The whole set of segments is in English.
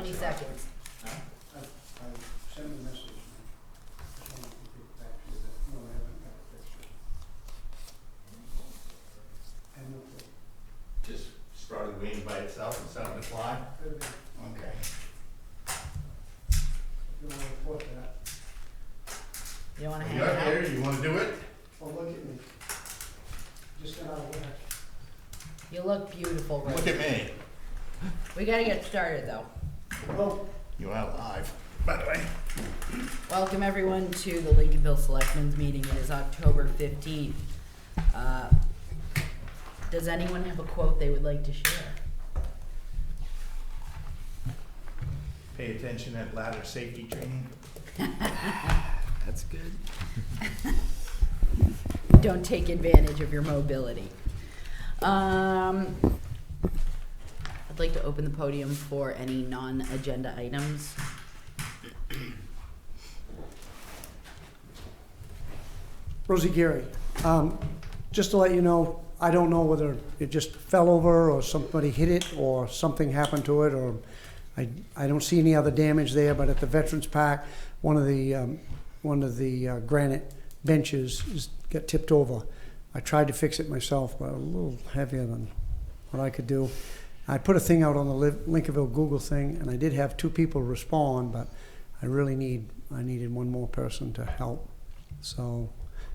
20 seconds. I sent a message. Just wanted to get back to you that, no, I haven't got a picture. And no clue. Just started waiting by itself and starting to fly? Could be. Okay. If you want to report that. You don't want to You hang up out? here, you wanna do it? Oh, look at me. Just got out of work. You look beautiful, Rose. Look at me. We gotta get started though. Well, You are live, by the way. Welcome everyone to the Lincolnville Selectmen's meeting. It is October 15th. Does anyone have a quote they would like to share? Pay attention at ladder safety training. That's good. Don't take advantage of your mobility. I'd like to open the podium for any non-agenda items. Rosie Gary, just to let you know, I don't know whether it just fell over or somebody hit it or something happened to it, or I don't see any other damage there, but at the Veterans Park, one of the granite benches got tipped over. I tried to fix it myself, but a little heavier than what I could do. I put a thing out on the Lincolnville Google thing, and I did have 2 people respond, but I needed one more person to help. So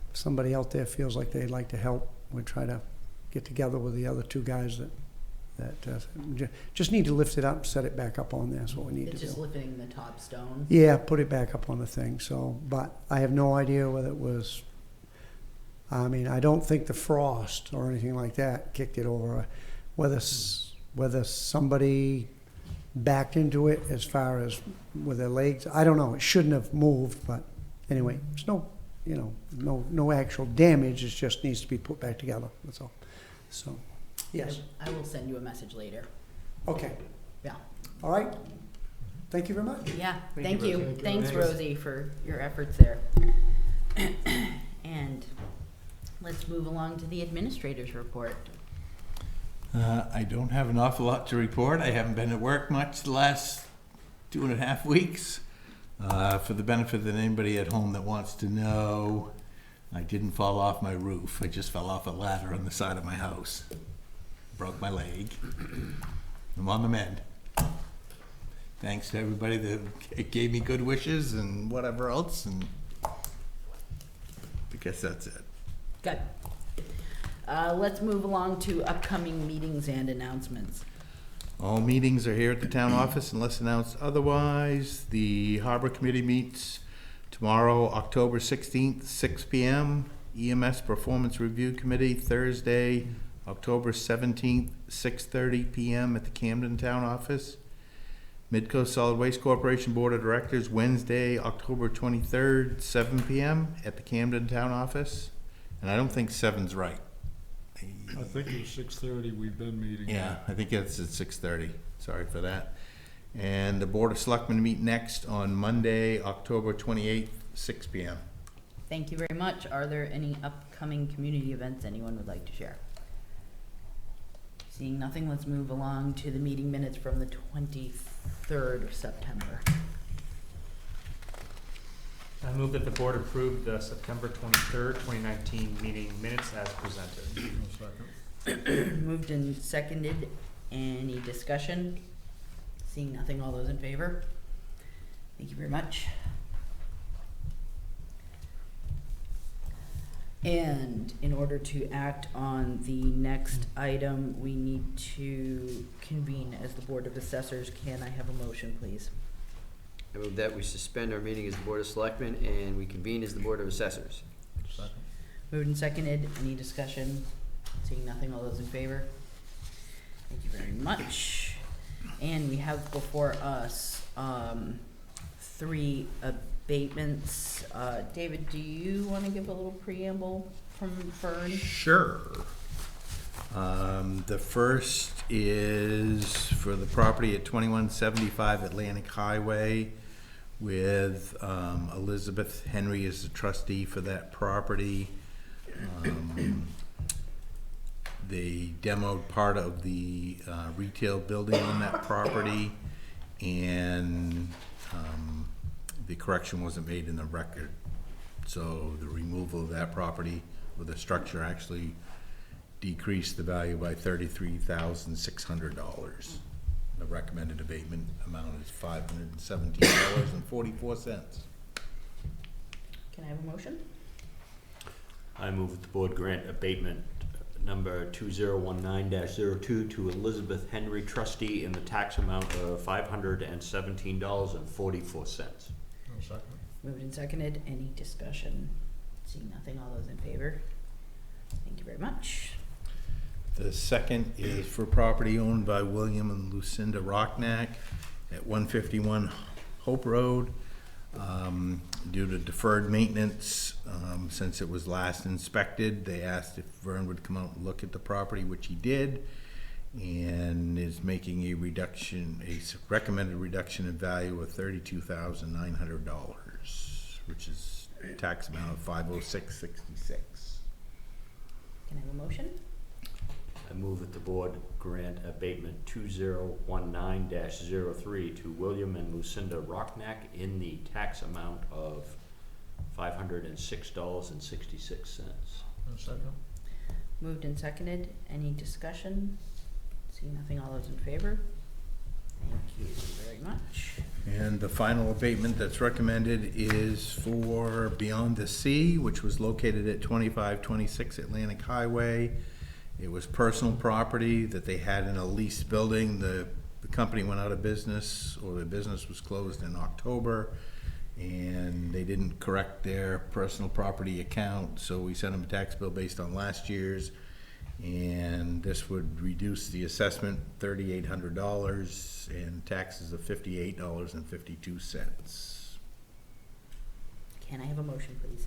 if somebody out there feels like they'd like to help, we'll try to get together with the other 2 guys that just need to lift it up, set it back up on there. That's what we need It's to just do. lifting the top stone. Yeah, put it back up on the thing. So, but I have no idea whether it was. I mean, I don't think the frost or anything like that kicked it over. Whether somebody backed into it as far as with their legs, I don't know. It shouldn't have moved, but anyway, there's no actual damage. It just needs to be put back together. That's all. So, yes. I will send you a message later. Okay. Yeah. All right. Thank you very much. Yeah, Thank thank you, you. Rosie. Thanks, Thanks. Rosie, for your efforts there. And let's move along to the administrator's report. I don't have an awful lot to report. I haven't been at work much the last 2.5 weeks. For the benefit of anybody at home that wants to know, I didn't fall off my roof. I just fell off a ladder on the side of my house. Broke my leg. I'm on the mend. Thanks to everybody that gave me good wishes and whatever else, and I guess that's it. Good. Let's move along to upcoming meetings and announcements. All meetings are here at the town office unless announced otherwise. The Harbor Committee meets tomorrow, October 16th, 6 p.m. EMS Performance Review Committee, Thursday, October 17th, 6:30 p.m. at the Camden Town Office. Midcoast Solid Waste Corporation Board of Directors, Wednesday, October 23rd, 7 p.m. at the Camden Town Office. And I don't think 7's right. I think it was 6:30, we've been meeting. Yeah, I think it's at 6:30. Sorry for that. And the Board of Selectmen meet next on Monday, October 28th, 6 p.m. Thank you very much. Are there any upcoming community events anyone would like to share? Seeing nothing, let's move along to the meeting minutes from the 23rd of September. I move that the board approve the September 23rd, 2019 meeting minutes as presented. No second. Moved and seconded. Any discussion? Seeing nothing, all those in favor? Thank you very much. And in order to act on the next item, we need to convene as the Board of Assessors. Can I have a motion, please? I move that we suspend our meeting as the Board of Selectmen and we convene as the Board of Assessors. Second. Moved and seconded. Any discussion? Seeing nothing, all those in favor? Thank you very much. And we have before us 3 abatements. David, do you want to give a little preamble from Fern? Sure. The first is for the property at 2175 Atlantic Highway with Elizabeth Henry as the trustee for that property. They demoed part of the retail building on that property, and the correction wasn't made in the record. So the removal of that property or the structure actually decreased the value by $33,600. The recommended abatement amount is $517.44. Can I have a motion? I move that the board grant abatement number 2019-02 to Elizabeth Henry trustee in the tax amount of $517.44. I'll second. Moved and seconded. Any discussion? Seeing nothing, all those in favor? Thank you very much. The second is for property owned by William and Lucinda Rocknack at 151 Hope Road. Due to deferred maintenance, since it was last inspected, they asked if Vern would come out and look at the property, which he did, and is making a reduction, a recommended reduction in value of $32,900, which is a tax amount of $506.66. Can I have a motion? I move that the board grant abatement 2019-03 to William and Lucinda Rocknack in the tax amount of $506.66. I'll second. Moved and seconded. Any discussion? Seeing nothing, all those in favor? Thank you very much. And the final abatement that's recommended is for Beyond the Sea, which was located at 2526 Atlantic Highway. It was personal property that they had in a leased building. The company went out of business, or the business was closed in October, and they didn't correct their personal property account, so we sent them a tax bill based on last year's, and this would reduce the assessment $3,800 and taxes of $58.52. Can I have a motion, please?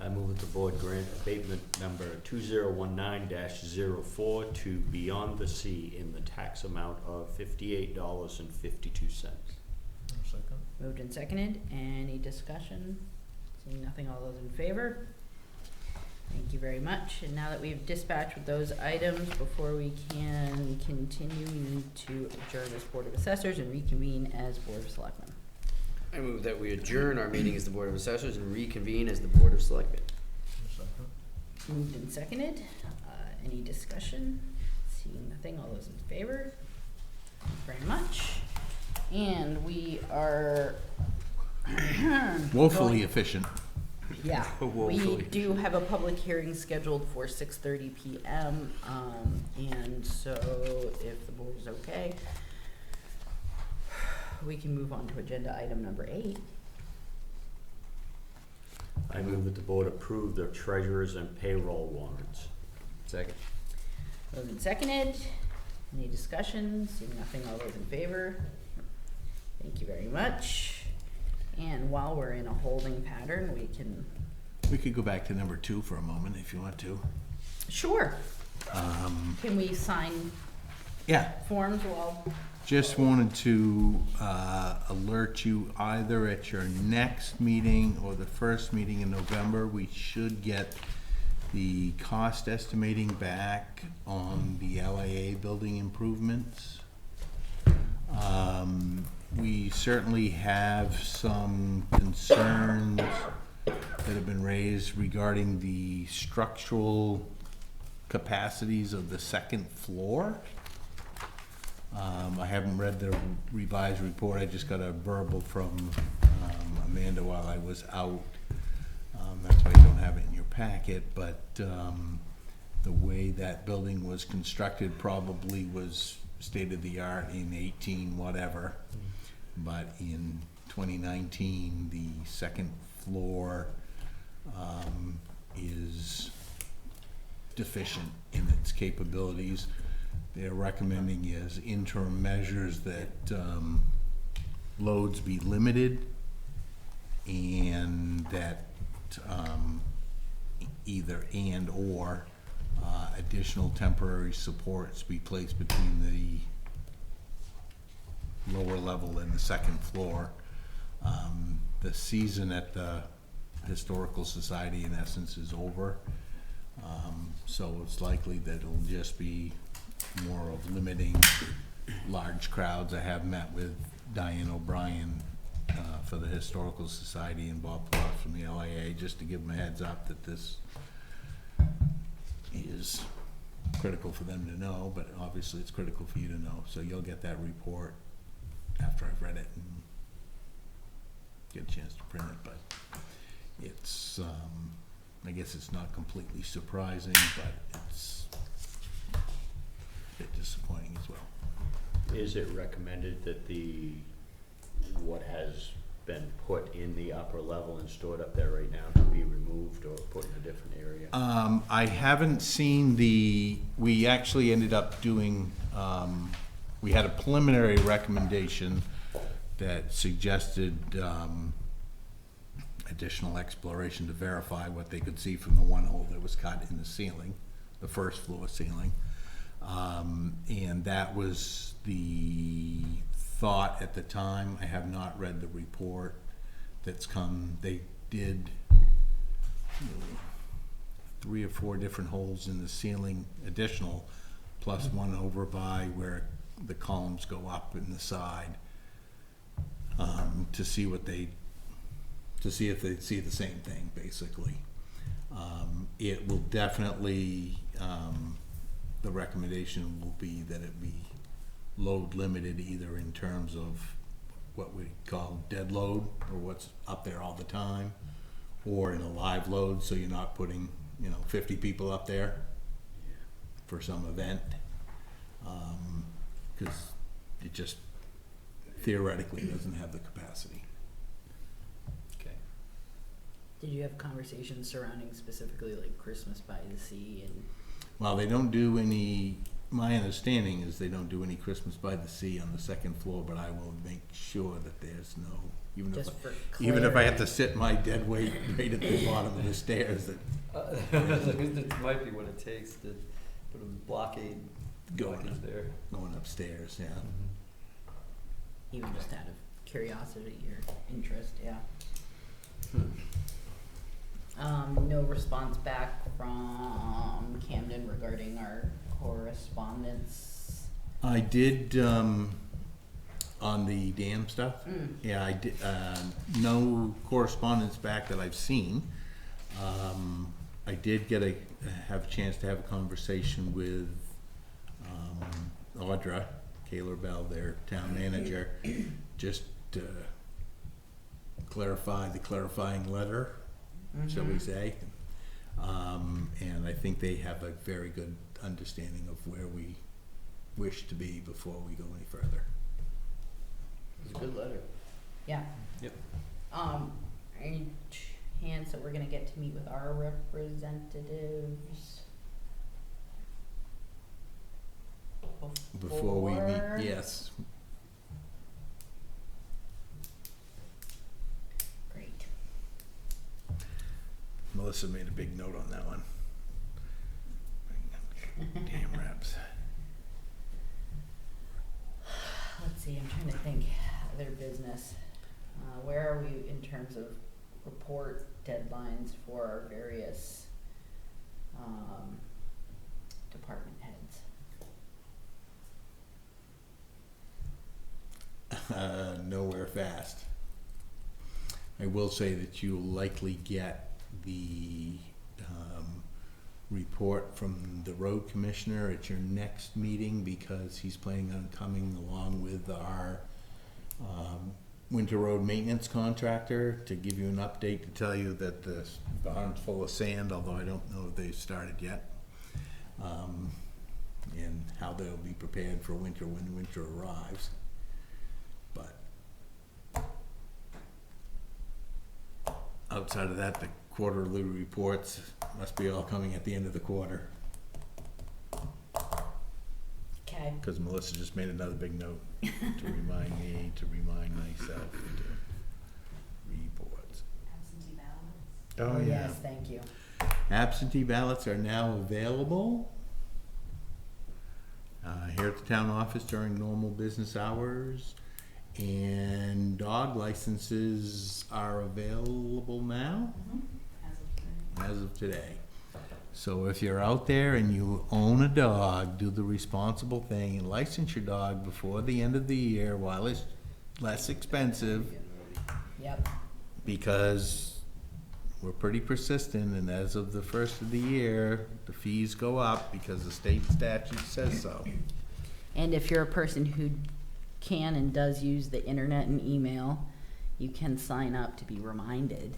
I move that the board grant abatement number 2019-04 to Beyond the Sea in the tax amount of $58.52. I'll second. Moved and seconded. Any discussion? Seeing nothing, all those in favor? Thank you very much. And now that we've dispatched with those items, before we can continue, we need to adjourn as Board of Assessors and reconvene as Board of Selectmen. I move that we adjourn our meeting as the Board of Assessors and reconvene as the Board of Selectmen. I'll second. Moved and seconded. Any discussion? Seeing nothing, all those in favor? Thank you very much. And we are Woefully efficient. Yeah, we Woefully. do have a public hearing scheduled for 6:30 PM, and so if the board is okay, we can move on to agenda item number 8. I move that the board approve the treasurers and payroll warrants. Second. Moved and seconded. Any discussion? Seeing nothing, all those in favor? Thank you very much. And while we're in a holding pattern, we can, We could go back to number 2 for a moment if you want to. sure, can we sign Yeah, forms while, just wanted to alert you either at your next meeting or the first meeting in November, we should get the cost estimating back on the LAA building improvements. We certainly have some concerns that have been raised regarding the structural capacities of the second floor. I haven't read the revised report, I just got a verbal from Amanda while I was out. That's why you don't have it in your packet, but the way that building was constructed probably was state-of-the-art in 18 whatever. But in 2019, the second floor is deficient in its capabilities. They're recommending as interim measures that loads be limited and that either and or additional temporary supports be placed between the lower level and the second floor. The season at the Historical Society in essence is over. So it's likely that it'll just be more of limiting large crowds. I have met with Diane O'Brien for the Historical Society and Bob Plouffe from the LIA, just to give them a heads up that this is critical for them to know, but obviously it's critical for you to know. So you'll get that report after I've read it and get a chance to print it, but it's, I guess it's not completely surprising, but it's a bit disappointing as well. Is it recommended that what has been put in the upper level and stored up there right now to be removed or put in a different area? I haven't seen we actually ended up doing, we had a preliminary recommendation that suggested additional exploration to verify what they could see from the one hole that was cut in the ceiling, the first floor ceiling. And that was the thought at the time. I have not read the report that's come. They did 3 or 4 different holes in the ceiling, additional, plus one over by where the columns go up in the side, to see if they see the same thing, basically. It will definitely, the recommendation will be that it be load limited, either in terms of what we call dead load, or what's up there all the time, or in a live load, so you're not putting 50 people up there for some event, because it just theoretically doesn't have the capacity. Okay. Did you have conversations surrounding specifically like Christmas by the Sea and? Well, they don't do any, my understanding is they don't do any Christmas by the Sea on the second floor, but I will make sure that there's no, Just for even if I have to clarity. sit my dead weight right at the bottom of the stairs, that That might be what it takes to put a blockade blockage there. going upstairs, yeah. Even just out of curiosity or interest, yeah. No response back from Camden regarding our correspondence. I did, on the dam stuff, yeah, I did, no correspondence back that I've seen. I did have a chance to have a conversation with, Audra Kaler Bell, their town manager, just to clarify the clarifying letter, shall we say. And I think they have a very good understanding of where we wish to be before we go any further. It's a good letter. Yeah. Yep. Any chance that we're gonna get to meet with our representatives? Before we meet, yes. Great. Melissa made a big note on that one. Damn reps. Let's see, I'm trying to think other business. Where are we in terms of report deadlines for our various department heads? Nowhere fast. I will say that you'll likely get the report from the road commissioner at your next meeting, because he's planning on coming along with our winter road maintenance contractor to give you an update, to tell you that the barn's full of sand, although I don't know if they've started yet, and how they'll be prepared for winter when winter arrives. But outside of that, the quarterly reports must be all coming at the end of the quarter, Okay. because Melissa just made another big note to remind me, to remind myself to reports. Absentee ballots. Oh, yeah. Yes, thank you. Absentee ballots are now available here at the town office during normal business hours, and dog licenses are available now as of today. So if you're out there and you own a dog, do the responsible thing and license your dog before the end of the year while it's less expensive Yep. because we're pretty persistent, and as of the first of the year, the fees go up because the state statute says so. And if you're a person who can and does use the internet and email, you can sign up to be reminded.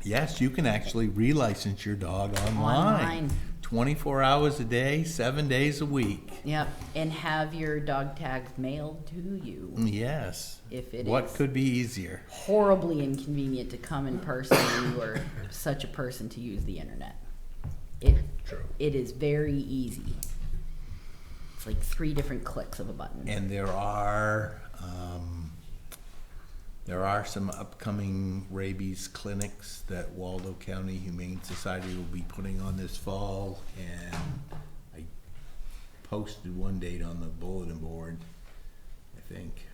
Yes, you can actually relicense your dog online. 24 hours a day, 7 days a week. Yep, and have your dog tags mailed to you. Yes. If it What is could be easier? horribly inconvenient to come in person and you are such a person to use the internet. It is very easy. It's like 3 different clicks of a button. And there are some upcoming rabies clinics that Waldo County Humane Society will be putting on this fall, and I posted one date on the bulletin board, I think.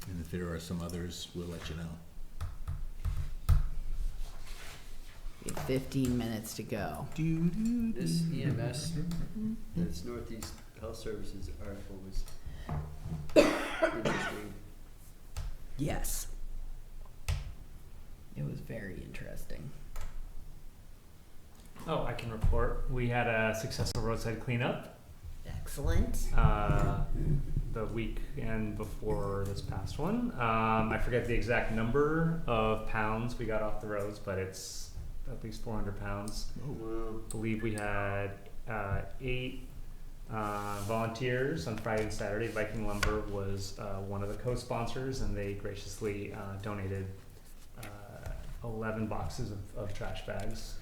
And if there are some others, we'll let you know. We have 15 minutes to go. This EMS, this Northeast Health Services article was interesting. Yes. It was very interesting. Oh, I can report. We had a successful roadside cleanup Excellent. the weekend before this past one. I forget the exact number of pounds we got off the roads, but it's at least 400 pounds. Wow. I believe we had 8 volunteers on Friday and Saturday. Viking Lumber was one of the co-sponsors, and they graciously donated 11 boxes of trash bags.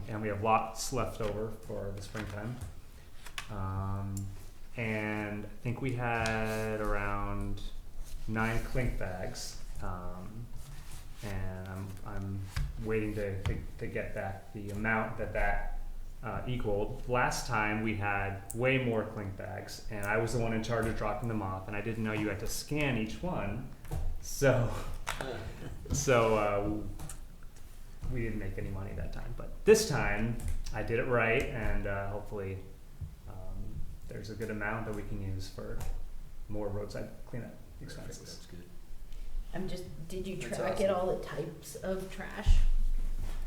And we have lots left over for the springtime. And I think we had around 9 clink bags. And I'm waiting to get back the amount that equaled. Last time we had way more clink bags, and I was the one in charge of dropping them off, and I didn't know you had to scan each one, so we didn't make any money that time. But this time I did it right, and hopefully there's a good amount that we can use for more roadside cleanup expenses. That's good. Did you That's track awesome. at all the types of trash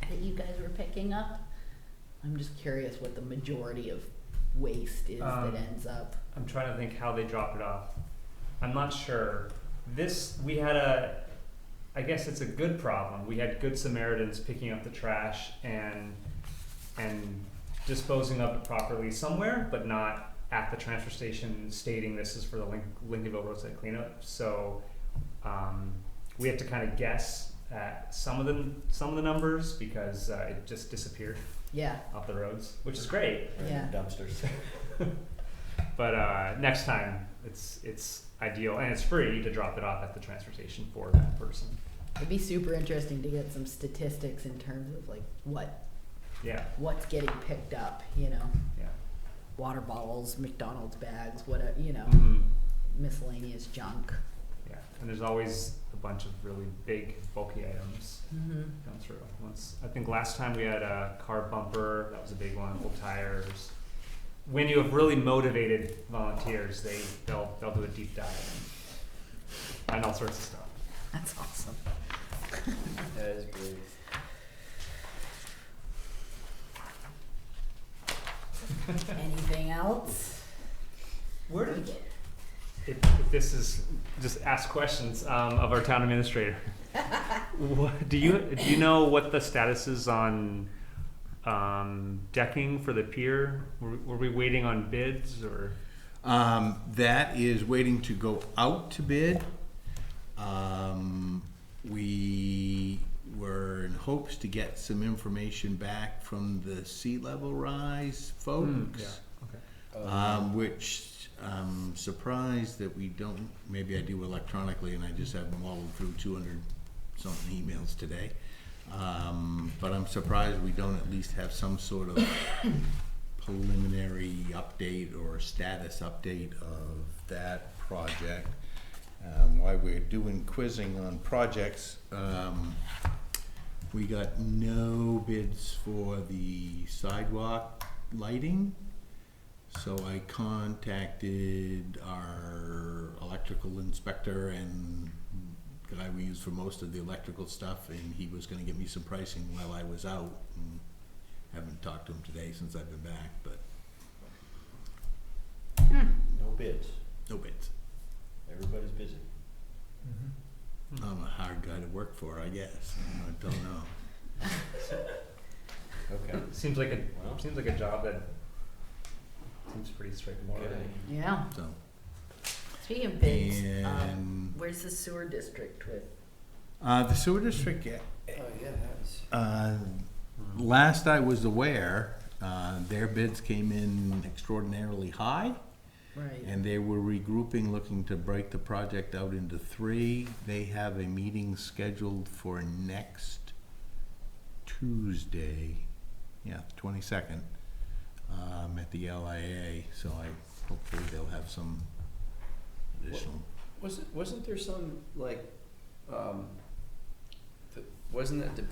that you guys were picking up? I'm just curious what the majority of waste is that ends up. I'm trying to think how they drop it off. I'm not sure. We had I guess it's a good problem. We had good Samaritans picking up the trash and disposing of it properly somewhere, but not at the transfer station stating this is for the Lincolnville roadside cleanup. So we have to kind of guess at some of the numbers because it just disappeared Yeah, off the roads, which is great. yeah. Dumpsters. But next time, it's ideal, and it's free to drop it off at the transfer station for that person. It'd be super interesting to get some statistics in terms of like Yeah, what's getting picked up, you know, yeah. water bottles, McDonald's bags, whatever, you know, Mhm. miscellaneous junk. Yeah, and there's always a bunch of really big, bulky items Mm-hmm. going through. I think last time we had a car bumper, that was a big one, old tires. When you have really motivated volunteers, they'll do a deep dive and all sorts of stuff. That's awesome. That is great. Anything else? Where did if this is just ask questions of our town administrator. Do you know what the status is on decking for the pier? Were we waiting on bids or? That is waiting to go out to bid. We were in hopes to get some information back from the sea level rise folks. Okay. Which I'm surprised that we don't, maybe I do electronically and I just haven't wallowed through 200 something emails today. But I'm surprised we don't at least have some sort of preliminary update or status update of that project. While we're doing quizzing on projects, we got no bids for the sidewalk lighting. So I contacted our electrical electrical inspector and guy we use for most of the electrical stuff, and he was gonna get me some pricing while I was out. And haven't talked to him today since I've been back, but No bids. no bids. Everybody's busy. I'm a hard guy to work for, I guess. I don't know. Okay. Seems like Well. a job that seems pretty straightforward. Okay. Yeah. So, Speaking of bids, and where's the sewer district with? the sewer district, Oh, yeah, that's. last I was aware, their bids came in extraordinarily high. Right. And they were regrouping, looking to break the project out into 3. They have a meeting scheduled for next Tuesday, 22nd, at the LIA. So hopefully they'll have some additional. Wasn't there some, like, wasn't that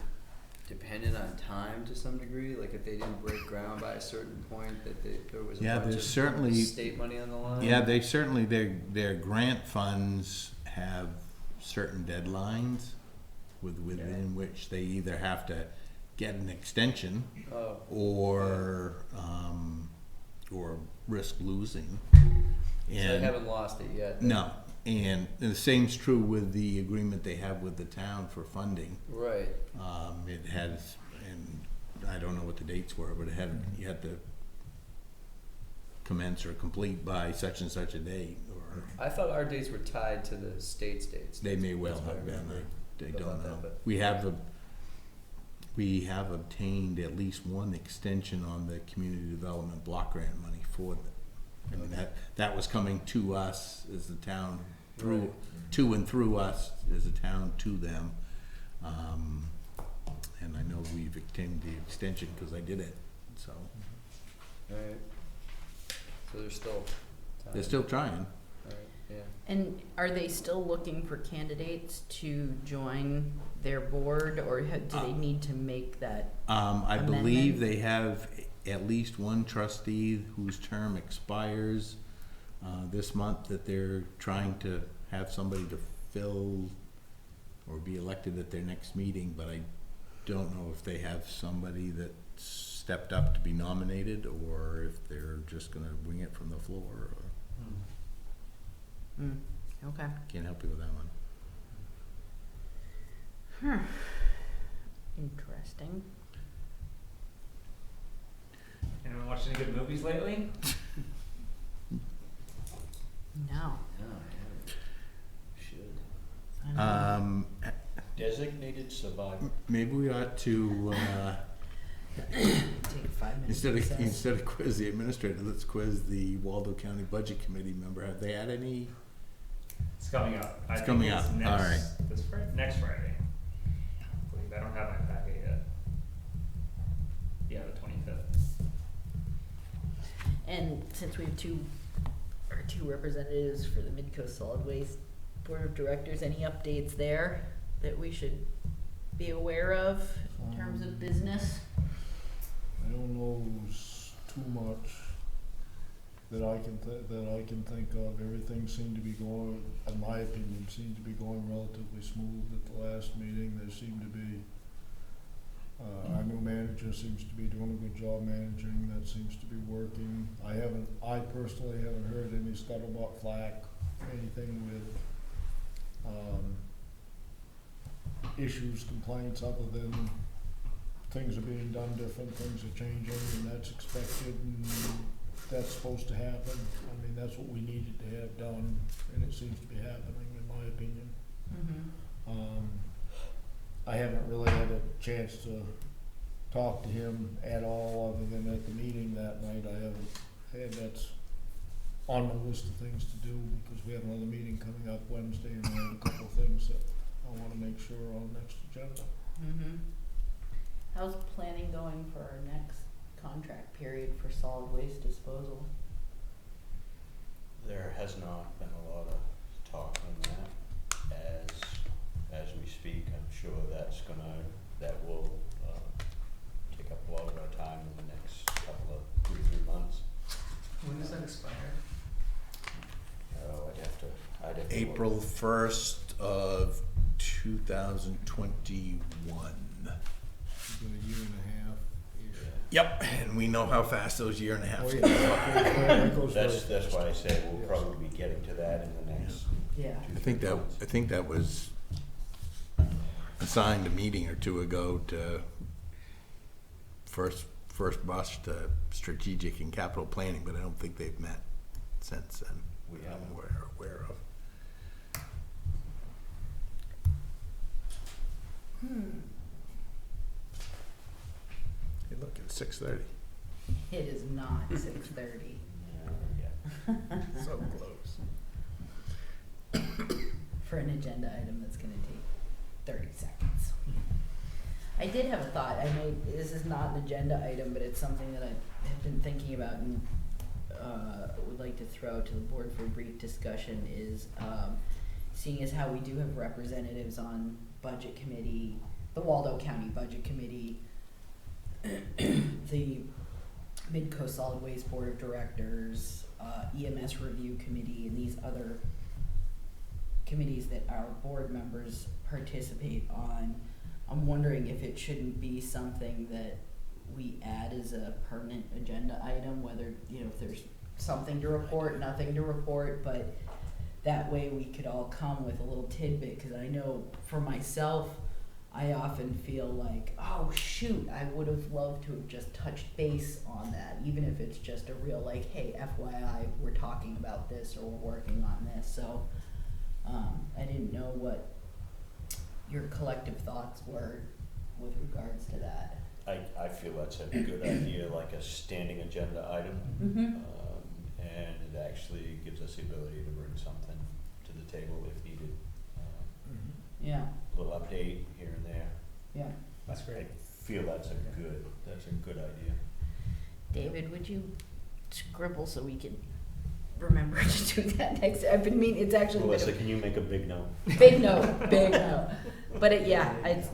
dependent on time to some degree? Like if they didn't break ground by a certain point, that there was a Yeah, bunch there's of certainly- state money on the line? Yeah, they certainly, their grant funds have certain deadlines within which they either have to get an extension Oh, or risk losing. so they And haven't lost it yet? no, and the same's true with the agreement they have with the town for funding. Right. It has, and I don't know what the dates were, but you had to commence or complete by such and such a date, or I thought our dates were tied to the state's dates. they may well That's what I have been, remember I about don't that, know. but- We have obtained at least one extension on the community development block grant money for them. I mean, that was coming to us as the town, to and through us as a town to them. And I know we've obtained the extension because I did it, so Alright. So they're still. they're still trying. Alright, yeah. And are they still looking for candidates to join their board, or do they need to make that? I believe Amendment? they have at least one trustee whose term expires this month that they're trying to have somebody to fill or be elected at their next meeting, but I don't know if they have somebody that stepped up to be nominated or if they're just gonna wing it from the floor. Or Okay. can't help you with that one. Interesting. Anyone watched any good movies lately? No. No, I haven't. Should. I know. Designated survivor. Maybe we ought to Take 5 minutes. recess. instead of quiz the administrator, let's quiz the Waldo County Budget Committee member. Have they had any? It's coming up. I It's think coming it's up. Next, All right. This Friday, next Friday. I believe I don't have my packet yet. Yeah, the 25th. And since we have two representatives for the Midcoast Solid Waste Board of Directors, any updates there that we should be aware of in terms of business? I don't know too much that I can think of. Everything seemed to be going, in my opinion, seemed to be going relatively smooth at the last meeting. There seemed to be, our new manager seems to be doing a good job managing. That seems to be working. I personally haven't heard any scuttlebutt flack, anything with, issues, complaints, other than things are being done different, things are changing, and that's expected, and that's supposed to happen. I mean, that's what we needed to have done, and it seems to be happening, in my opinion. I haven't really had a chance to talk to him at all, other than at the meeting that night. I haven't had, that's on my list of things to do, because we have another meeting coming up Wednesday, and I have a couple of things that I wanna make sure are on next agenda. How's planning going for our next contract period for solid waste disposal? There has not been a lot of talk on that. As we speak, I'm sure that will take up a lot of our time in the next couple of 2-3 months. When does that expire? Oh, I'd have to April 1st of 2021. It's been a year and a half. Yep, and we know how fast those year and a Oh, half yeah. go. That goes That's, very that's why I say we'll Yes. probably be getting to that in the next Yeah. 2-3 months. I think that was assigned a meeting or two ago to first bus to strategic and capital planning, but I don't think they've met since then. We haven't. We're aware of. Hey, look, it's 6:30. It is not 6:30. Yeah. So close. For an agenda item that's gonna take 30 seconds. I did have a thought. This is not an agenda item, but it's something that I have been thinking about and would like to throw to the board for a brief discussion is, seeing as how we do have representatives on budget committee, the Waldo County Budget Committee, the Midcoast Solid Waste Board of Directors, EMS Review Committee, and these other committees that our board members participate on. I'm wondering if it shouldn't be something that we add as a permanent agenda item, whether, if there's something to report, nothing to report, but that way we could all come with a little tidbit, because I know for myself, I often feel like, oh shoot, I would have loved to have just touched base on that, even if it's just a real like, hey, FYI, we're talking about this or we're working on this. So I didn't know what your collective thoughts were with regards to that. I feel that's a good idea, like a standing agenda item. Mm-hmm. And it actually gives us the ability to bring something to the table if needed. Yeah, A little update here and there. yeah. That's great. I feel that's a good idea. David, would you scribble so we can remember to do that next? I've been meaning, it's actually been Melissa, can you make a big note? big note, big note. But it's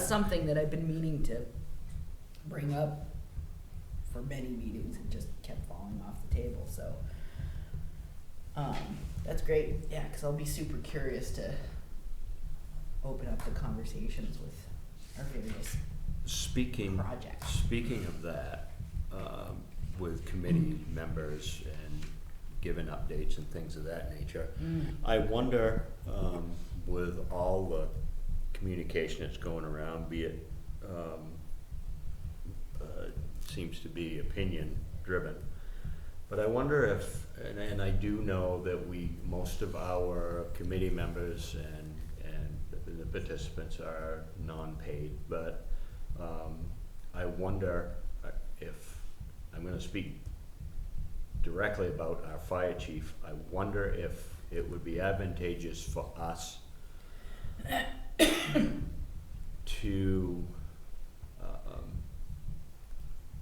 something that I've been meaning to bring up for many meetings and just kept falling off the table. So that's great. Yeah, because I'll be super curious to open up the conversations with our various Speaking projects. of that, with committee members and giving updates and things of that nature, I wonder, with all the communication that's going around, be it, seems to be opinion driven, but I wonder if, and I do know that most of our committee members and the participants are non-paid, but I wonder if, I'm gonna speak directly about our fire chief, I wonder if it would be advantageous for us to,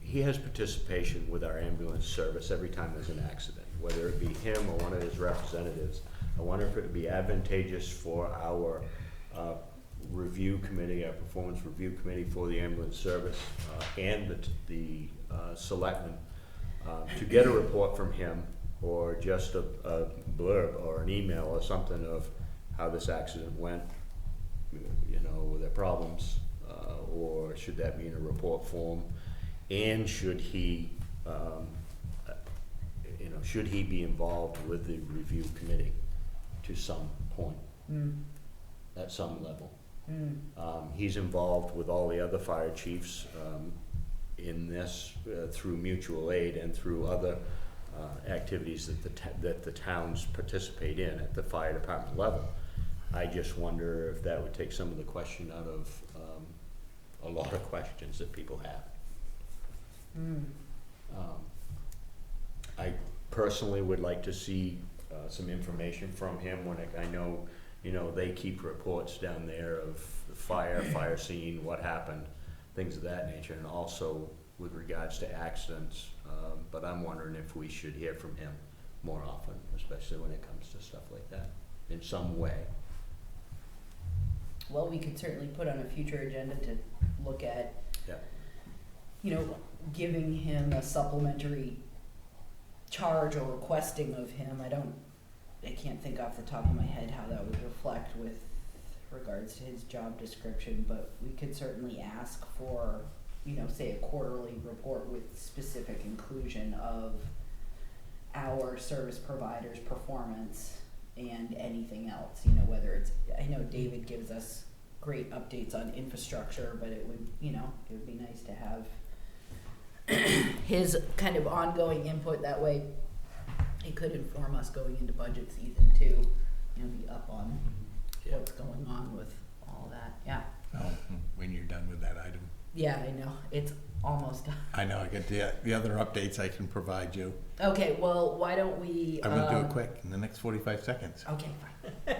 he has participation with our ambulance service every time there's an accident, whether it be him or one of his representatives. I wonder if it would be advantageous for our review committee, our performance review committee for the ambulance service, and the selectmen, to get a report from him, or just a blurb or an email or something of how this accident went, were there problems, or should that be in a report form, and should he be involved with the review committee to some point, at some level. He's involved with all the other fire chiefs in this through mutual aid and through other activities that the towns participate in at the fire department level. I just wonder if that would take some of the question out of a lot of questions that people have. I personally would like to see some information from him when I know, they keep reports down there of the fire scene, what happened, things of that nature, and also with regards to accidents. But I'm wondering if we should hear from him more often, especially when it comes to stuff like that, in some way. Well, we could certainly put on a future agenda to look at, Yeah. Giving him a supplementary charge or requesting of him. I don't I can't think off the top of my head how that would reflect with regards to his job description, but we could certainly ask for, you know, say a quarterly report with specific inclusion of our service provider's performance and anything else, you know, whether it's, I know David gives us great updates on infrastructure, but it would, you know, it would be nice to have his kind of ongoing input. That way he could inform us going into budget season too, you know, be up on what's going on with all that. Yeah. Oh, when you're done with that item. Yeah, I know. It's almost done. I know, I got the other updates I can provide you. Okay, well, why don't we... I'm gonna do it quick, in the next 45 seconds. Okay, fine.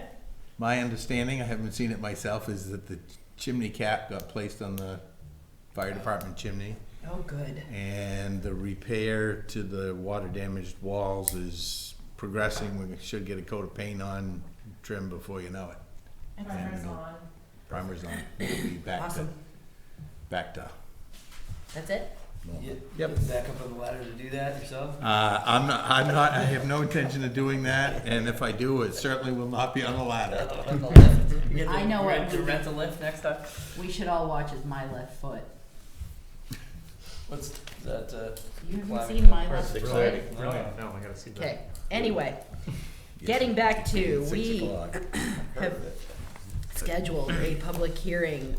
My understanding, I haven't seen it myself, is that the chimney cap got placed on the fire department chimney. Oh, good. And the repair to the water damaged walls is progressing. We should get a coat of paint on, trim before you know it. Primer's on. Primer's on. We'll be back Awesome. back to That's it? normal. Get back up on the ladder to do that yourself? I'm not, I have no intention of doing that, and if I do, it certainly will not be on a ladder. On the lift. You get I to know what rent, we- to rent a lift next time? We should all watch as my left foot. What's that, You haven't Climbing seen my up left first, foot? Brilliant, brilliant. No, I gotta see that. Okay, anyway, getting back to, 6 we o'clock. have scheduled a public hearing,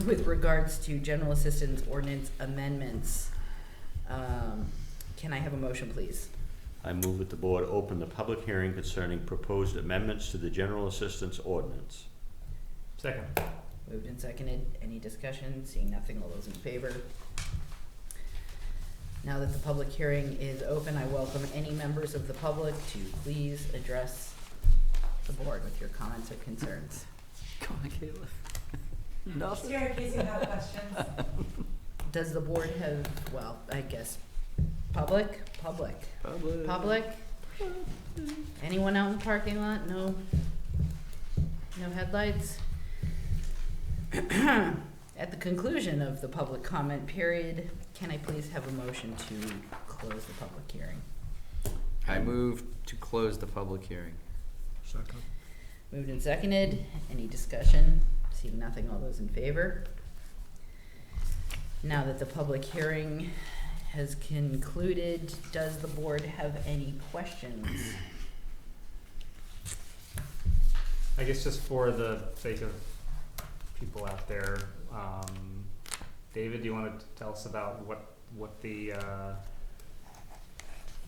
with regards to general assistance ordinance amendments. Can I have a motion, please? I move that the board open the public hearing concerning proposed amendments to the general assistance ordinance. Second. Moved and seconded. Any discussion? Seeing nothing, all those in favor? Now that the public hearing is open, I welcome any members of the public to please address the board with your comments or concerns. Come on, Kayla. Just here in case you have questions. Does the board have, well, I guess, public? Anyone out in the parking lot? No headlights? At the conclusion of the public comment period, can I please have a motion to close the public hearing? I move to close the public hearing. Second. Moved and seconded. Any discussion? Seeing nothing, all those in favor? Now that the public hearing has concluded, does the board have any questions? I guess just for the sake of people out there, David, do you want to tell us about what the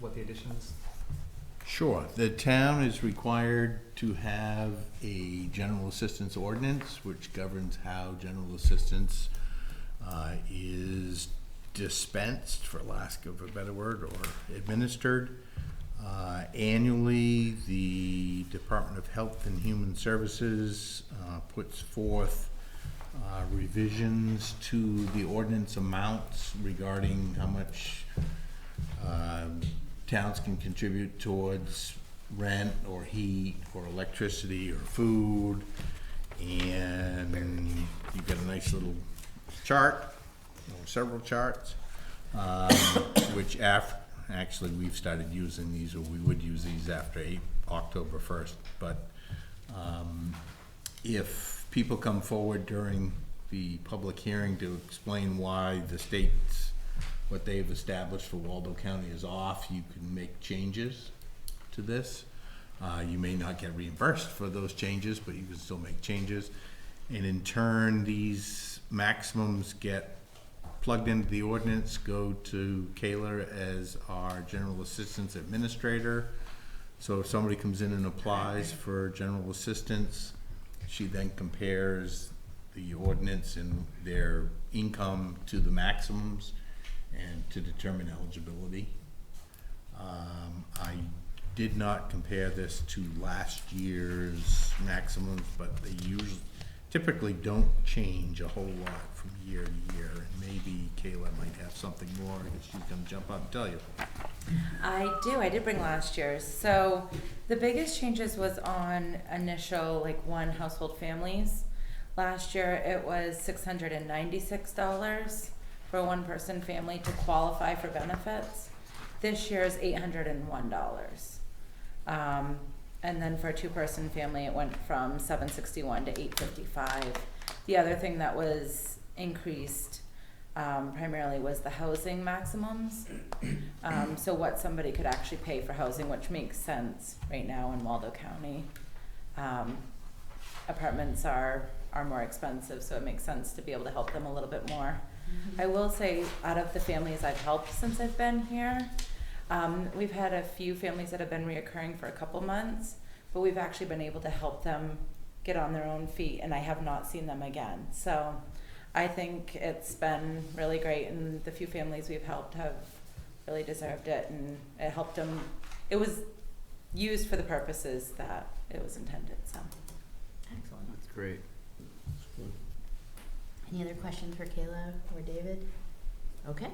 additions? Sure. The town is required to have a general assistance ordinance which governs how general assistance is dispensed, for lack of a better word, or administered. Annually, the Department of Health and Human Services puts forth revisions to the ordinance amounts regarding how much towns can contribute towards rent or heat or electricity or food. And you've got a nice little chart, or several charts, which actually we've started using these, or we would use these after October 1st. But if people come forward during the public hearing to explain why the state's, what they've established for Waldo County is off, you can make changes to this. You may not get reimbursed for those changes, but you can still make changes. And in turn, these maximums get plugged into the ordinance, go to Kayla as our general assistance administrator. So if somebody comes in and applies for general assistance, she then compares the ordinance and their income to the maximums and to determine eligibility. I did not compare this to last year's maximums, but they typically don't change a whole lot from year to year. And maybe Kayla might have something more that she's gonna jump up and tell you. I did bring last year's. So the biggest changes was on initial, like, one household families. Last year it was $696 for a one-person family to qualify for benefits. This year is $801. And then for a two-person family, it went from $761 to $855. The other thing that was increased primarily was the housing maximums. So what somebody could actually pay for housing, which makes sense right now in Waldo County. Apartments are more expensive, so it makes sense to be able to help them a little bit more. I will say, out of the families I've helped since I've been here, we've had a few families that have been reoccurring for a couple months, but we've actually been able to help them get on their own feet, and I have not seen them again. So I think it's been really great, and the few families we've helped have really deserved it, and it helped them. It was used for the purposes that it was intended, so. Excellent. That's great. It's good. Any other questions for Kayla or David? Okay.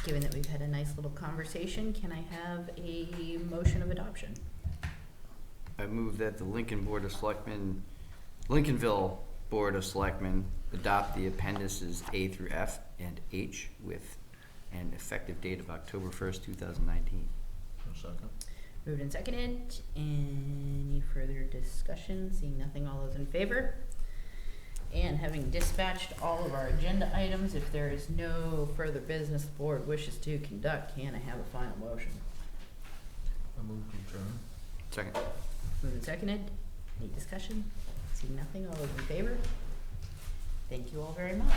Given that we've had a nice little conversation, can I have a motion of adoption? I move that the Lincolnville Board of Selectmen adopt the appendices A through F and H with an effective date of October 1st, 2019. A second. Moved and seconded. Any further discussion? Seeing nothing, all those in favor? And having dispatched all of our agenda items, if there is no further business the board wishes to conduct, can I have a final motion? I move to adjourn. Second. Moved and seconded. Any discussion? Seeing nothing, all those in favor? Thank you all very much.